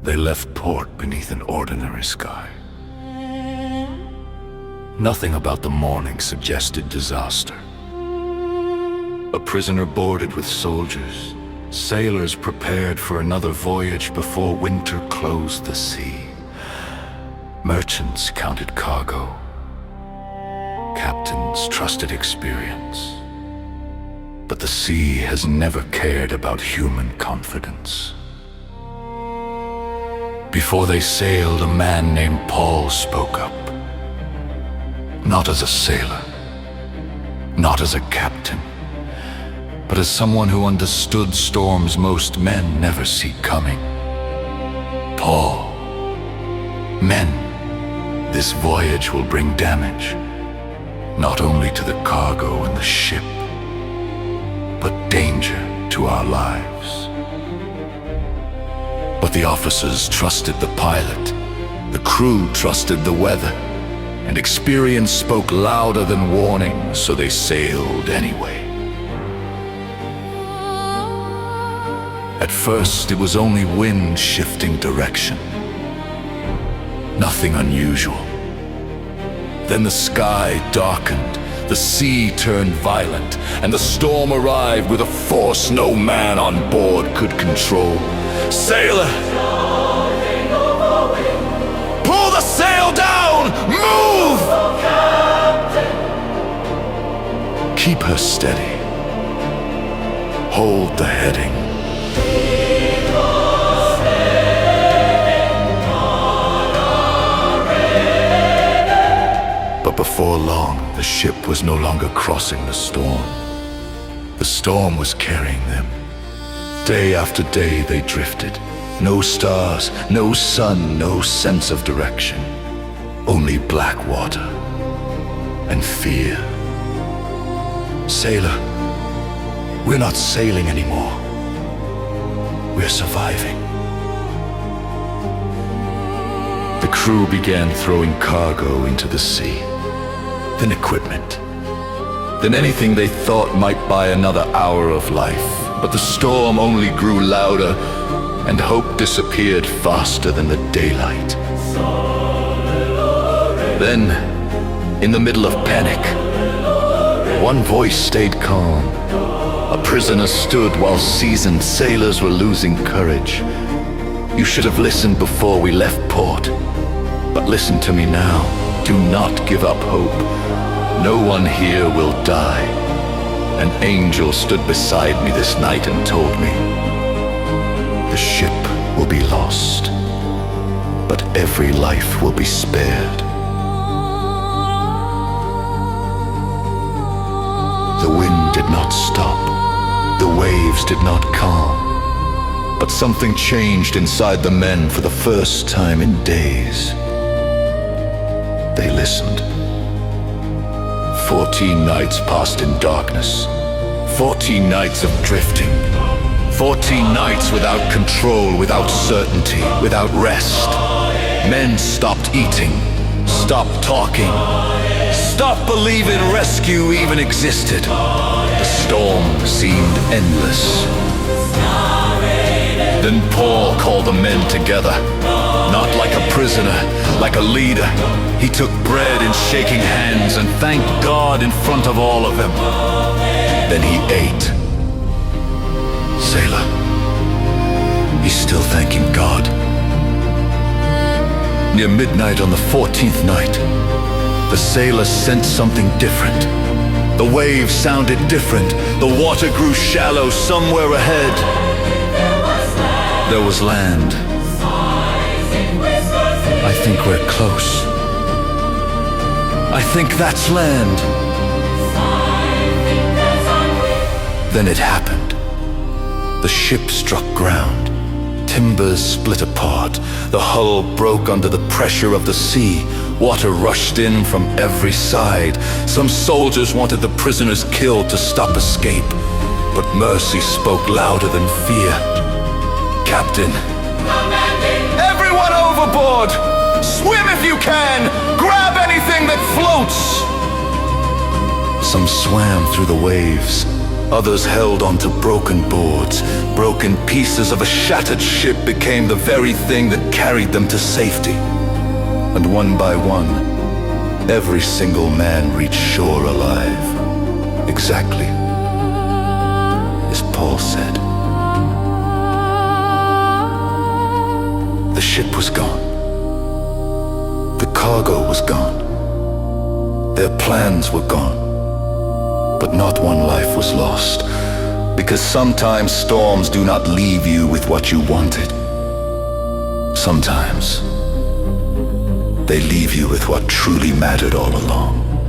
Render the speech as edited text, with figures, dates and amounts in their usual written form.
They left port beneath an ordinary sky. Nothing about the morning suggested disaster. A prisoner boarded with soldiers, sailors prepared for another voyage before winter closed the sea. Merchants counted cargo. Captains trusted experience. But the sea has never cared about human confidence. Before they sailed, a man named Paul spoke up. Not as a sailor, not as a captain, but as someone who understood storms most men never see coming. Paul, men, this voyage will bring damage, not only to the cargo and the ship, but danger to our lives. But the officers trusted the pilot, the crew trusted the weather, and experience spoke louder than warning, so they sailed anyway. At first, it was only wind shifting direction. Nothing unusual. Then the sky darkened, the sea turned violent, and the storm arrived with a force no man on board could control. Sailor! Pull the sail down! Move! Keep her steady. Hold the heading. But before long, the ship was no longer crossing the storm. The storm was carrying them. Day after day they drifted. No stars, no sun, no sense of direction. Only black water and fear. Sailor, we're not sailing anymore. We're surviving. The crew began throwing cargo into the sea. Then equipment. Then anything they thought might buy another hour of life. But the storm only grew louder, and hope disappeared faster than the daylight. Then, in the middle of panic, one voice stayed calm. A prisoner stood while seasoned sailors were losing courage. You should have listened before we left port. But listen to me now. Do not give up hope. No one here will die. An angel stood beside me this night and told me, the ship will be lost, but every life will be spared. The wind did not stop, the waves did not calm, but something changed inside the men for the first time in days. They listened. 14 nights passed in darkness. 14 nights of drifting. 14 nights without control, without certainty, without rest. Men stopped eating, stopped talking, stopped believing rescue even existed. The storm seemed endless. Then Paul called the men together, not like a prisoner, like a leader. He took bread in shaking hands and thanked God in front of all of them. Then he ate. Sailor, he's still thanking God. Near midnight on the 14th night, the sailor sensed something different. The waves sounded different. The water grew shallow somewhere ahead. There was land. I think we're close. I think that's land. Then it happened. The ship struck ground. Timbers split apart. The hull broke under the pressure of the sea. Water rushed in from every side. Some soldiers wanted the prisoners killed to stop escape. But mercy spoke louder than fear. Captain, everyone overboard! Swim if you can! Grab anything that floats! Some swam through the waves. Others held onto broken boards. Broken pieces of a shattered ship became the very thing that carried them to safety. And one by one, every single man reached shore alive. Exactly as Paul said. The ship was gone. The cargo was gone. Their plans were gone. But not one life was lost, because sometimes storms do not leave you with what you wanted. Sometimes they leave you with what truly mattered all along.